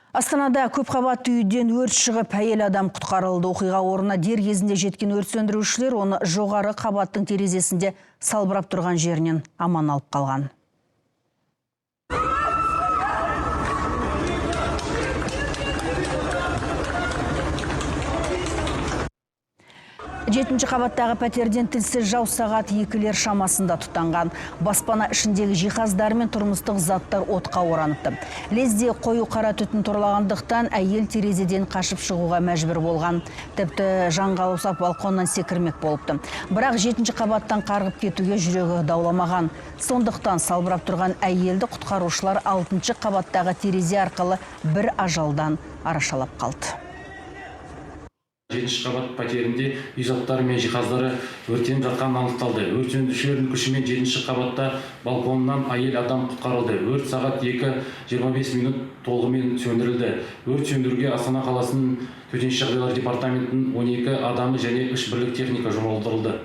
Астанада көпқабатты үйден өрт шығып, әйел адам құтқарылды. Оқиға орнына дер кезінде жеткен өрт сөндірушілер оны жоғары қабаттың терезесінде салбырап тұрған жерінен аман алып қалған. Жетінші қабаттағы пәтерден тілсіз жау сағат 2-лер шамасында тұтанған. Баспана ішіндегі жиһаздар мен тұрмыстық заттар отқа ораныпты. Лезде қою қара түтін торлағандықтан әйел терезеден қашып шығуға мәжбүр болған. Тіпті жанға ұсап балконнан секірмек болыпты. Бірақ 7-ші қабаттан қарғып кетуге жүрегі дауламаған. Сондықтан салбырап тұрған әйелді құтқарушылар 6-ші қабаттағы терезе арқылы бір ажалдан арашалап қалды. 7-ші қабат пәтерінде үй заттары мен жиһаздары өртеніп жатқаны анықталды. Өрт сөндірушілердің күшімен 7-ші қабатта балконнан әйел адам құтқарылды. Өрт сағат 2:25 толығымен сөндірілді. Өрт сөндіруге Астана қаласының төтенше жағдайлар департаментінің 12 адамы және 3 бірлік техника жұмылдырылды.